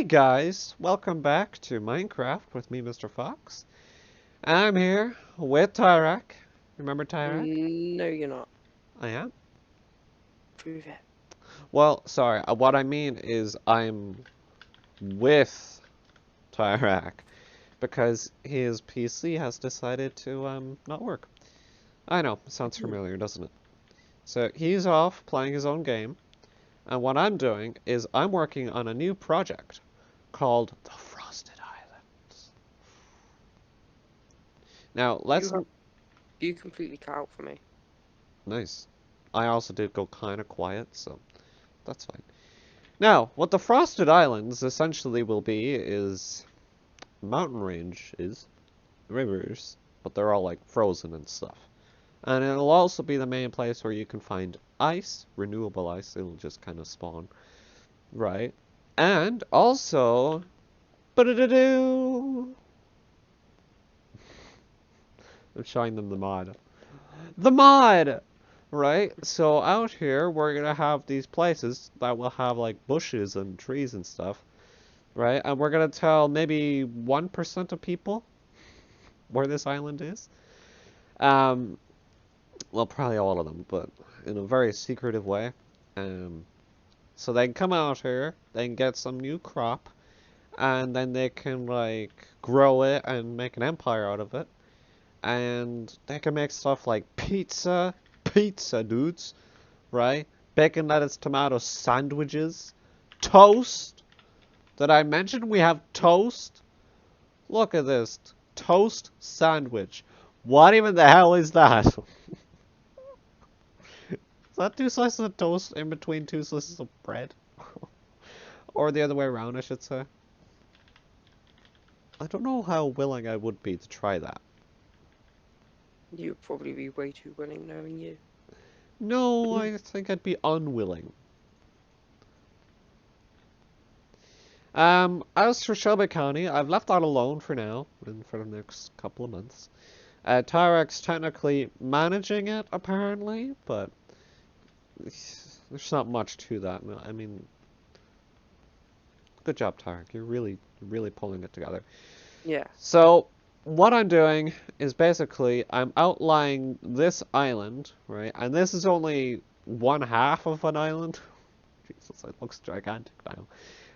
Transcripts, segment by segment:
Hey guys, welcome back to Minecraft with me, Mr. Fox. I'm here with Tyrak. Remember Tyrak? No, you're not. I am. Prove it. Well, sorry, what I mean is I'm with Tyrak because his PC has decided to not work. I know, sounds familiar, doesn't it? So he's off playing his own game, and what I'm doing is I'm working on a new project called the Frosted Islands. Now, You let's have you completely cut out for me. Nice. I also did go kind of quiet, so that's fine. Now, what the Frosted Islands essentially will be is mountain ranges, rivers, but they're all like frozen and stuff. And it'll also be the main place where you can find ice, renewable ice, it'll just kind of spawn, right? And also, ba-da-da-doo, I'm showing them the mod. The mod! Right? So out here, we're gonna have these places that will have like bushes and trees and stuff, right? And we're gonna tell maybe 1% of people where this island is. Um, well, probably all of them, but in a very secretive way. Um, so they can come out here, they can get some new crop, and then they can like grow it and make an empire out of it. And they can make stuff like pizza dudes, right? Bacon, lettuce, tomato sandwiches. Toast. Did I mention we have toast? Look at this. Toast sandwich. What even the hell is that? Is that two slices of toast in between two slices of bread? Or the other way around, I should say. I don't know how willing I would be to try that. You'd probably be way too willing knowing you. No, I think I'd be unwilling. As for Shelby County, I've left that alone for now, and for the next couple of months. Tyrek's technically managing it, apparently, but there's not much to that. I mean, good job, Tarek. You're really pulling it together. Yeah. So, what I'm doing is basically I'm outlining this island, right? And this is only one half of an island. Jesus, it looks gigantic now.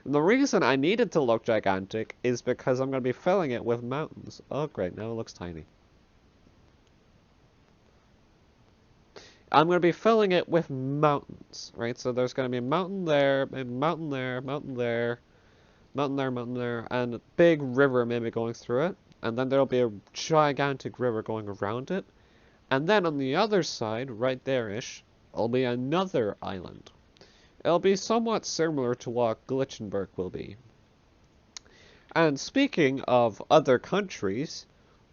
And the reason I need it to look gigantic is because I'm going to be filling it with mountains. Oh, great, now it looks tiny. I'm going to be filling it with mountains, right? So there's going to be a mountain there, a mountain there, mountain there, mountain there, mountain there, and a big river maybe going through it. And then there'll be a gigantic river going around it. And then on the other side, right there-ish, will be another island. It'll be somewhat similar to what Glitchenberg will be. And speaking of other countries,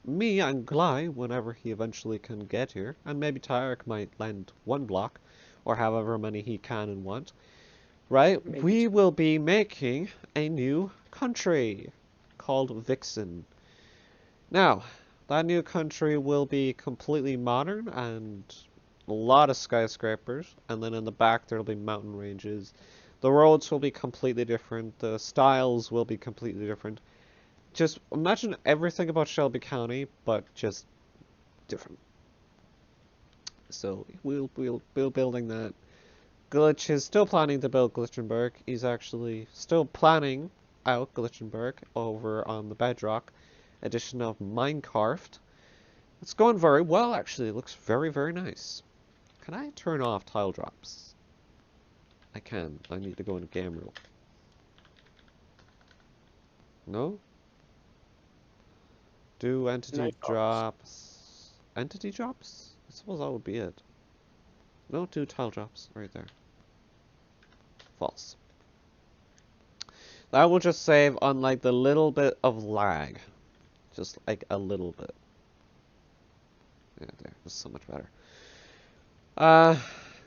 me and Glai, whenever he eventually can get here, and maybe Tarek might lend one block, or however many he can and want, right? Maybe We two. will be making a new country called Vixen. Now, that new country will be completely modern and a lot of skyscrapers, and then in the back there'll be mountain ranges. The roads will be completely different, the styles will be completely different. Just imagine everything about Shelby County, but just different. So we'll be building that. Glitch is still planning to build Glitchenberg. He's actually still planning out Glitchenberg over on the Bedrock edition of Minecraft. It's going very well, actually. It looks very nice. Can I turn off tile drops? I can. I need to go into game rule. No? Do No entity drops. drops. Entity drops? I suppose that would be it. No, do tile drops right there. False. That will just save on like the little bit of lag. Just like a little bit. Yeah, there. That's so much better. Uh,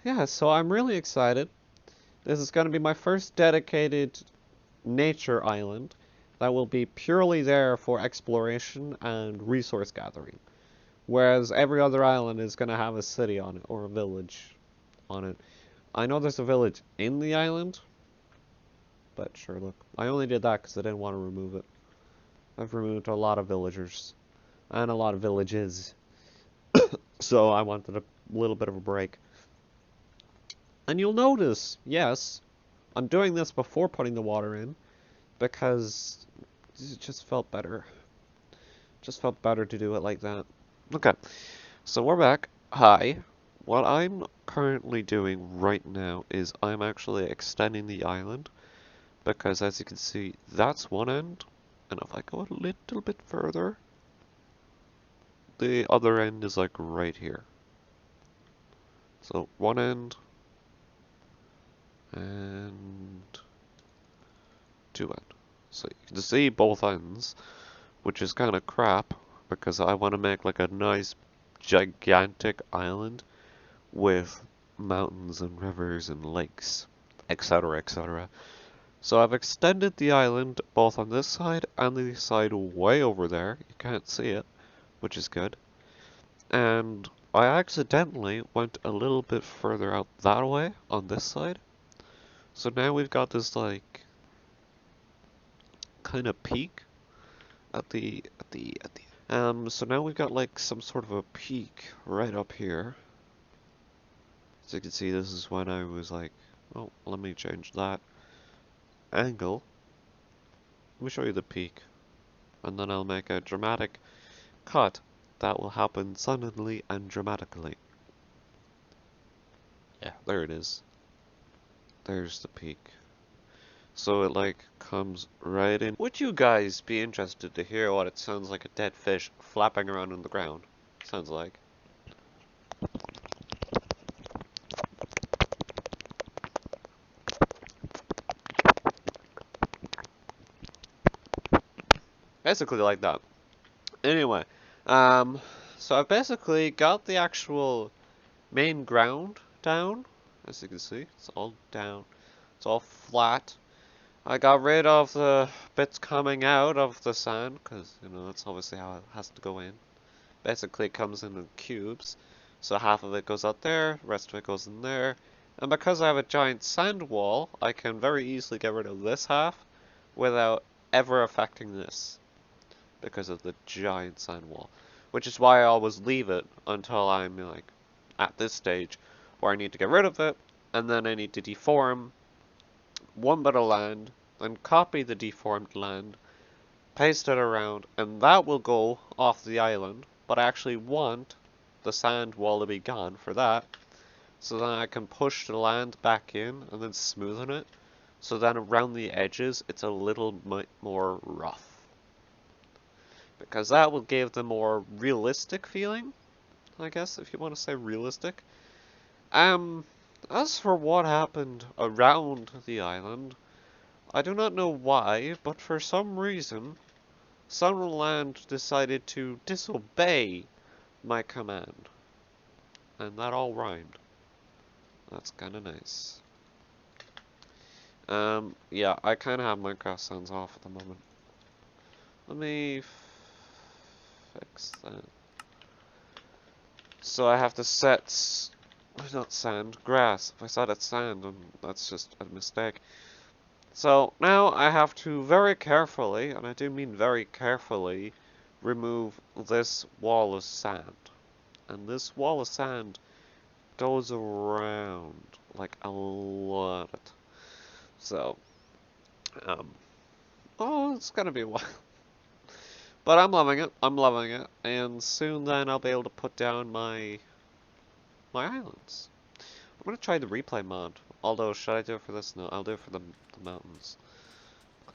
yeah, so I'm really excited. This is going to be my first dedicated nature island that will be purely there for exploration and resource gathering. Whereas every other island is going to have a city on it or a village on it. I know there's a village in the island, But sure, look. I only did that because I didn't want to remove it. I've removed a lot of villagers. And a lot of villages. So I wanted a little bit of a break. And you'll notice, yes, I'm doing this before putting the water in. Because it just felt better. Just felt better to do it like that. Okay, so we're back. Hi. What I'm currently doing right now is I'm actually extending the island because as you can see, that's one end, and if I go a little bit further, the other end is like right here. So one end and two end. So you can see both ends, which is kind of crap because I want to make like a nice gigantic island with mountains and rivers and lakes, etc., etc. So I've extended the island both on this side and the side way over there. You can't see it, which is good. And I accidentally went a little bit further out that way on this side. So now we've got this like kind of peak so now we've got like some sort of a peak right up here. So you can see this is when I was like, oh, let me change that angle. Let me show you the peak. And then I'll make a dramatic cut that will happen suddenly and dramatically. Yeah, there it is. There's the peak. So it like comes right in. Would you guys be interested to hear what it sounds like a dead fish flapping around on the ground? Sounds like. Basically like that. Anyway, so I've basically got the actual main ground down. As you can see, it's all down. It's all flat. I got rid of the bits coming out of the sand, because, you know, that's obviously how it has to go in. Basically, it comes in cubes, so half of it goes out there, the rest of it goes in there. And because I have a giant sand wall, I can very easily get rid of this half without ever affecting this, because of the giant sand wall. Which is why I always leave it until I'm, like, at this stage, where I need to get rid of it, and then I need to deform one bit of land, then copy the deformed land, paste it around, and that will go off the island, but I actually want the sand wall to be gone for that, so then I can push the land back in and then smoothen it, so then around the edges it's a little bit more rough. Because that will give the more realistic feeling, I guess, if you want to say realistic. As for what happened around the island, I do not know why, but for some reason, Sunderland decided to disobey my command. And that all rhymed. That's kinda nice. Yeah, I kinda have Minecraft sounds off at the moment. Let me fix that. So I have to set, not sand, grass. If I set it sand, then that's just a mistake. So now I have to very carefully, and I do mean very carefully, remove this wall of sand. And this wall of sand goes around like a lot. So, um, oh, it's gonna be a while. But I'm loving it. I'm loving it. And soon then I'll be able to put down my islands. I'm gonna try the replay mod. Although, should I do it for this? No, I'll do it for the mountains.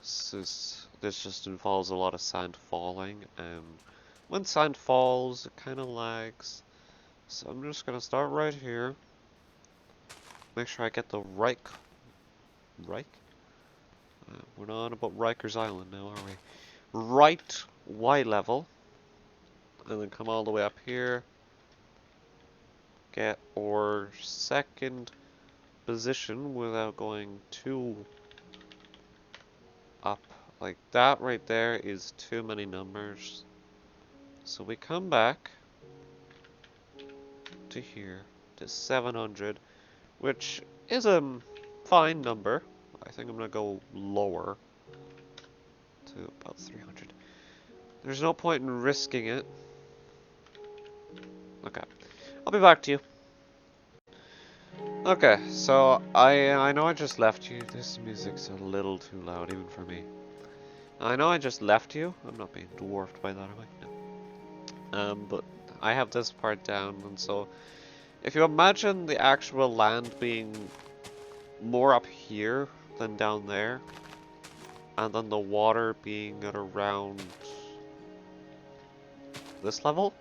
This just involves a lot of sand falling, and when sand falls, it kind of lags. So I'm just gonna start right here. Make sure I get the Reich. We're not on about Rikers Island now, are we? Right Y level, and then come all the way up here. Get our second position without going too up. Like that right there is too many numbers. So we come back to here, to 700, which is a fine number. I think I'm gonna go lower to about 300. There's no point in risking it. Okay, I'll be back to you. Okay, so I know I just left you. This music's a little too loud even for me. I know I just left you. I'm not being dwarfed by that, am I? No. But I have this part down, and so if you imagine the actual land being more up here than down there, and then the water being at around this level,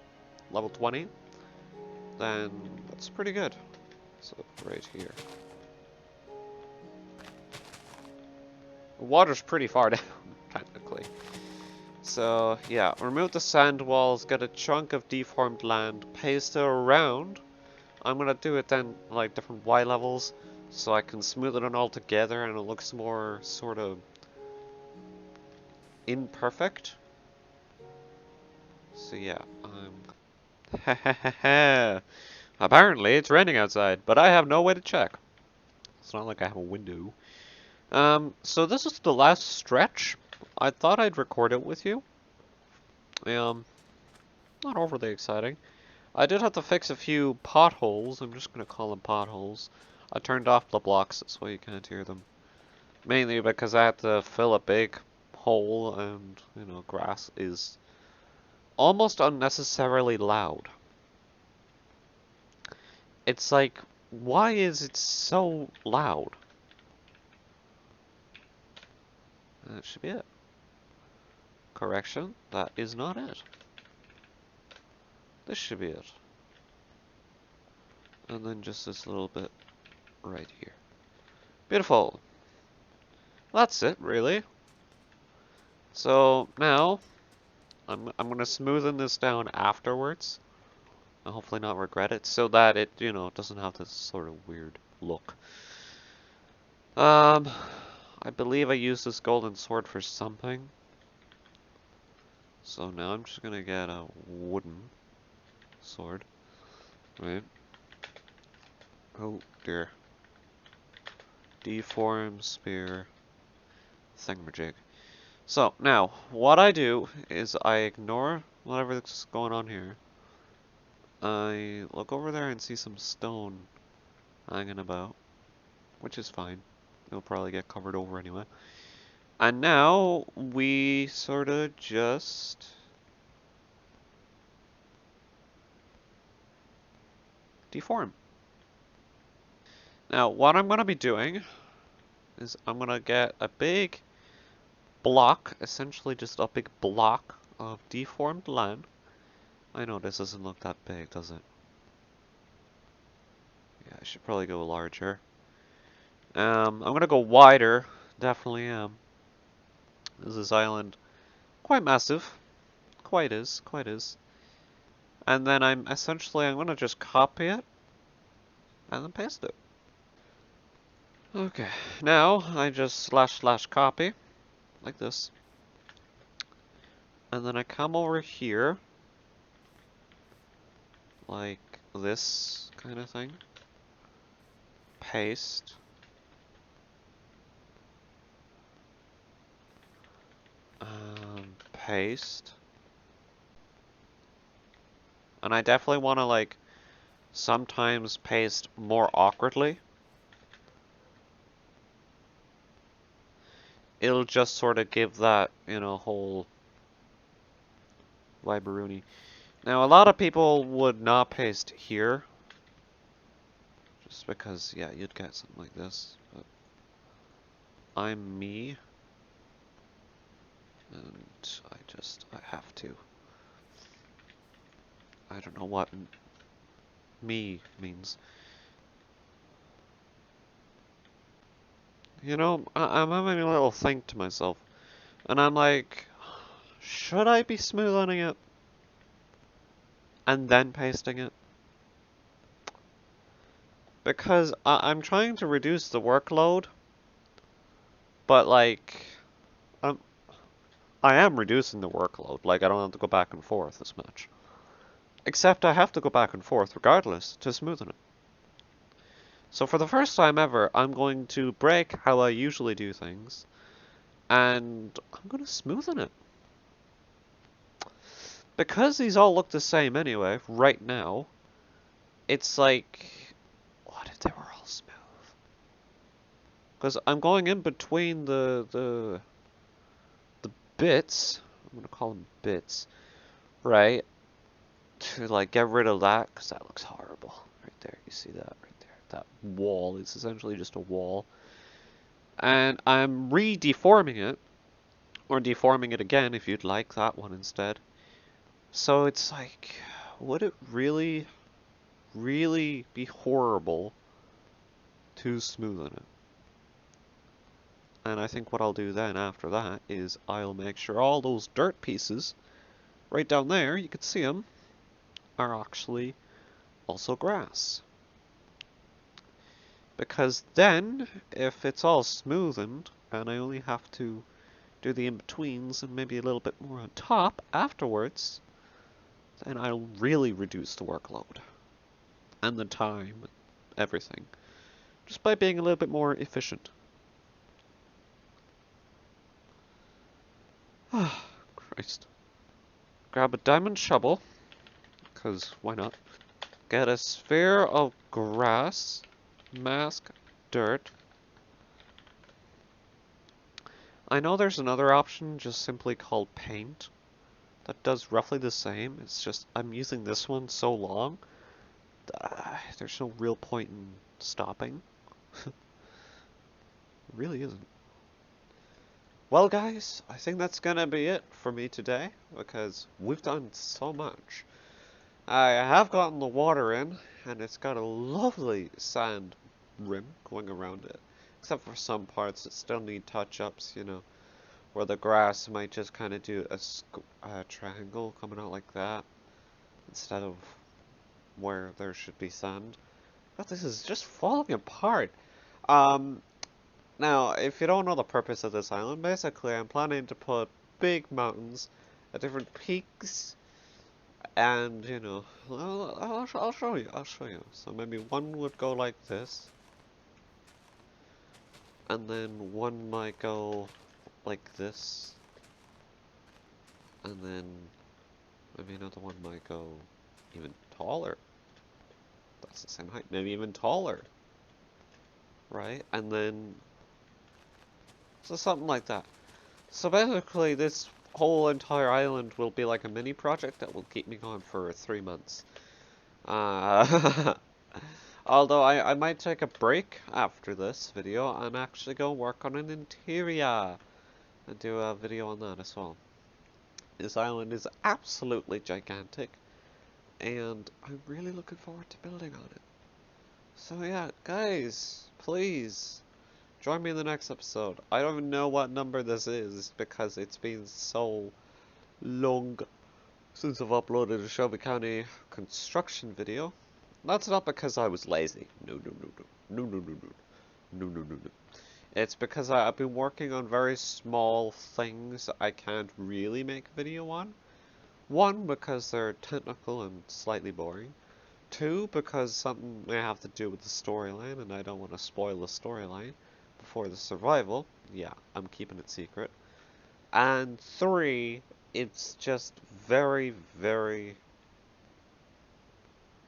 level 20, then that's pretty good. So right here. The water's pretty far down, technically. So yeah, remove the sand walls, get a chunk of deformed land, paste it around. I'm gonna do it then like different Y levels, so I can smooth it all together and it looks more sort of imperfect. So yeah, apparently it's raining outside, but I have no way to check. It's not like I have a window. So this is the last stretch. I thought I'd record it with you. Not overly exciting. I did have to fix a few potholes. I'm just gonna call them potholes. I turned off the blocks, that's why you can't hear them. Mainly because I had to fill a big hole and, you know, grass is almost unnecessarily loud. It's like, why is it so loud? That should be it. Correction, that is not it. This should be it. And then just this little bit right here. Beautiful. That's it, really. So now I'm gonna smoothen this down afterwards, and hopefully not regret it, so that it, you know, doesn't have this sort of weird look. Um, I believe I used this golden sword for something. So now I'm just gonna get a wooden sword, right? Oh dear. Deform spear thingamajig. So now, what I do is I ignore whatever's going on here. I look over there and see some stone hanging about, which is fine. It'll probably get covered over anyway. And now we sort of just deform. Now, what I'm going to be doing is I'm going to get a big block, essentially just a big block of deformed land. I know this doesn't look that big, does it? Yeah, I should probably go larger. I'm going to go wider, definitely am. This island quite massive. Quite is, quite is. And then I'm going to just copy it and then paste it. Okay, now I just slash copy like this. And then I come over here like this kind of thing. Paste. Paste. And I definitely want to like sometimes paste more awkwardly. It'll just sort of give that, you know, whole vibe-a-rooney. Now, a lot of people would not paste here. Just because, yeah, you'd get something like this. But I'm me. And I have to. I don't know what me means. You know, I'm having a little think to myself. And I'm like, should I be smoothing it? And then pasting it? Because I'm trying to reduce the workload. But like, I'm, I am reducing the workload. Like, I don't have to go back and forth as much. Except I have to go back and forth regardless to smoothen it. So for the first time ever, I'm going to break how I usually do things, and I'm going to smoothen it. Because these all look the same anyway, right now, it's like, what if they were all smooth? Because I'm going in between the bits, I'm going to call them bits, right? To like get rid of that, because that looks horrible. Right there, you see that right there. That wall is essentially just a wall. And I'm re-deforming it, or deforming it again if you'd like that one instead. So it's like, would it really, really be horrible to smoothen it? And I think what I'll do then after that is I'll make sure all those dirt pieces right down there, you can see them, are actually also grass. Because then, if it's all smoothened, and I only have to do the in-betweens and maybe a little bit more on top afterwards, then I'll really reduce the workload. And the time, everything. Just by being a little bit more efficient. Ah, Christ. Grab a diamond shovel, because why not? Get a sphere of grass, mask dirt. I know there's another option just simply called paint that does roughly the same. It's just I'm using this one so long that there's no real point in stopping. It really isn't. Well guys, I think that's gonna be it for me today because we've done so much. I have gotten the water in and it's got a lovely sand rim going around it. Except for some parts that still need touch-ups, you know, where the grass might just kind of do a triangle coming out like that instead of where there should be sand. God, this is just falling apart. Um, Now, if you don't know the purpose of this island, basically I'm planning to put big mountains at different peaks, and you know, I'll show you. I'll show you. So maybe one would go like this, and then one might go like this, and then maybe another one might go even taller. That's the same height, maybe even taller, right? And then so something like that. So basically, this whole entire island will be like a mini project that will keep me going for 3 months. Uh, although I might take a break after this video and actually go work on an interior and do a video on that as well. This island is absolutely gigantic and I'm really looking forward to building on it. So yeah, guys, please join me in the next episode. I don't even know what number this is because it's been so long since I've uploaded a Shelby County construction video. That's not because I was lazy. No, no, no, no. No, no, no, no. No, no, no, no. It's because I've been working on very small things I can't really make a video on. One, because they're technical and slightly boring. Two, because something may have to do with the storyline and I don't want to spoil the storyline before the survival. Yeah, I'm keeping it secret. And three, it's just very, very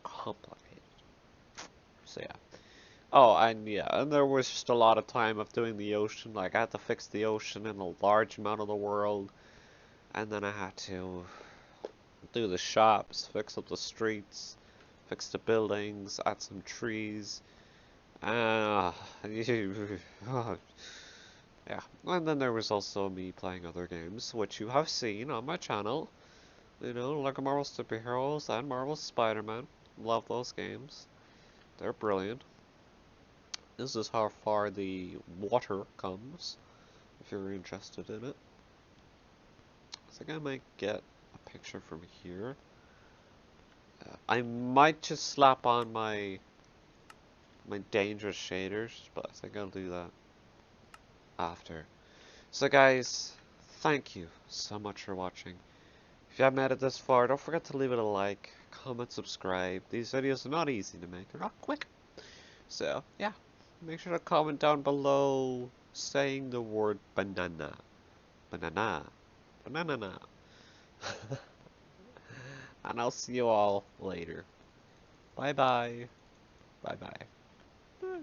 complicated. So yeah. Oh, and yeah, and there was just a lot of time of doing the ocean. Like I had to fix the ocean in a large amount of the world, and then I had to do the shops, fix up the streets, fix the buildings, add some trees. Ah, yeah. And then there was also me playing other games, which you have seen on my channel. You know, like Marvel Superheroes and Marvel Spider-Man. Love those games. They're brilliant. This is how far the water comes, if you're interested in it. I think I might get a picture from here. I might just slap on my dangerous shaders, but I think I'll do that after. So guys, thank you so much for watching. If you haven't made it this far, don't forget to leave it a like, comment, subscribe. These videos are not easy to make, they're not quick. So, yeah, make sure to comment down below saying the word banana. Banana. Banana. And I'll see you all later. Bye bye. Bye bye.